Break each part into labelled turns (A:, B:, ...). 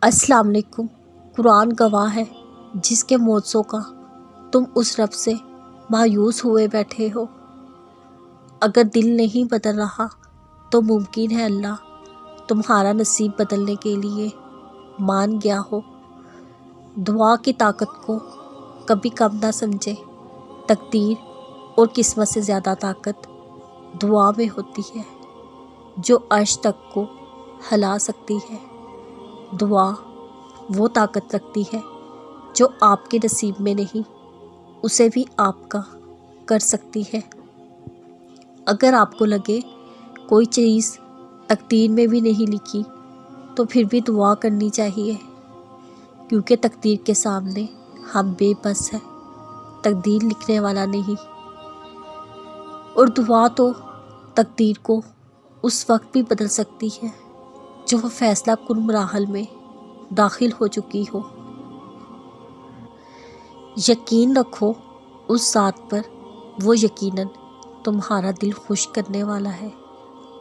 A: السلام علیکم۔ قرآن گواہ ہے جس کے معجزوں کا تم اس رب سے مایوس ہوئے بیٹھے ہو۔ اگر دل نہیں بدل رہا تو ممکن ہے اللہ تمہارا نصیب بدلنے کے لیے مان گیا ہو۔ دعا کی طاقت کو کبھی کم نہ سمجھے۔ تقدیر اور قسمت سے زیادہ طاقت دعا میں ہوتی ہے جو عرش تک کو ہلا سکتی ہے۔ دعا وہ طاقت رکھتی ہے جو آپ کے نصیب میں نہیں اسے بھی آپ کا کر سکتی ہے۔ اگر آپ کو لگے کوئی چیز تقدیر میں بھی نہیں لکھی تو پھر بھی دعا کرنی چاہیے، کیونکہ تقدیر کے سامنے ہم بے بس ہیں، تقدیر لکھنے والا نہیں۔ اور دعا تو تقدیر کو اس وقت بھی بدل سکتی ہے جو وہ فیصلہ کن مراحل میں داخل ہو چکی ہو۔ یقین رکھو اس ذات پر، وہ یقیناً تمہارا دل خوش کرنے والا ہے۔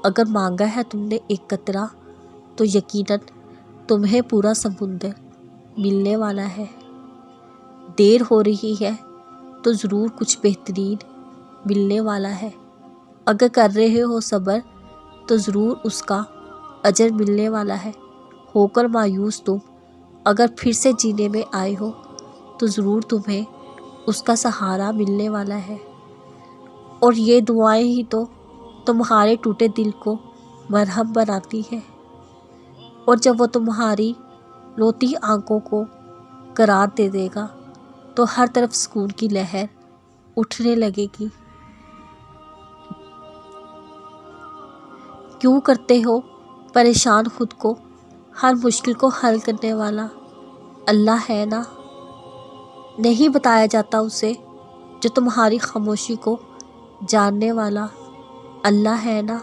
A: اگر مانگا ہے تم نے ایک قطرہ تو یقیناً تمہیں پورا سمندر ملنے والا ہے۔ دیر ہو رہی ہے تو ضرور کچھ بہترین ملنے والا ہے۔ اگر کر رہے ہو صبر تو ضرور اس کا اجر ملنے والا ہے۔ ہو کر مایوس تم اگر پھر سے جینے میں آئے ہو تو ضرور تمہیں اس کا سہارا ملنے والا ہے۔ اور یہ دعائیں ہی تو تمہارے ٹوٹے دل کو مرہم بناتی ہے، اور جب وہ تمہاری روتی آنکھوں کو قرار دے دے گا تو ہر طرف سکون کی لہر اٹھنے لگے گی۔ کیوں کرتے ہو پریشان خود کو؟ ہر مشکل کو حل کرنے والا اللہ ہے نا۔ نہیں بتایا جاتا اسے جو تمہاری خاموشی کو جاننے والا اللہ ہے نا۔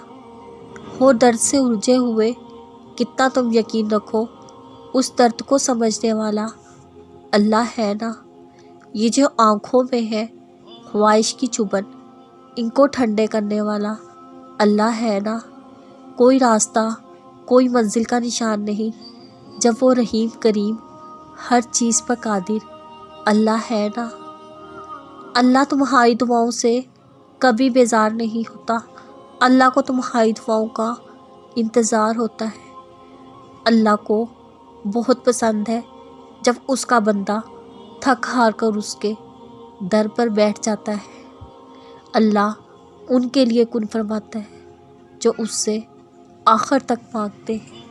A: ہو درد سے الجھے ہوئے کتنا تم یقین رکھو اس درد کو سمجھنے والا اللہ ہے نا۔ یہ جو آنکھوں میں ہے خواہش کی چبھن، ان کو ٹھنڈے کرنے والا اللہ ہے نا۔ کوئی راستہ کوئی منزل کا نشان نہیں جب وہ رحیم کریم ہر چیز پر قادر اللہ ہے نا۔ اللہ تمہاری دعاؤں سے کبھی بیزار نہیں ہوتا۔ اللہ کو تمہاری دعاؤں کا انتظار ہوتا ہے۔ اللہ کو بہت پسند ہے جب اس کا بندہ تھک ہار کر اس کے در پر بیٹھ جاتا ہے۔ اللہ ان کے لیے کن فرماتا ہے جو اس سے آخر تک مانگتے ہیں۔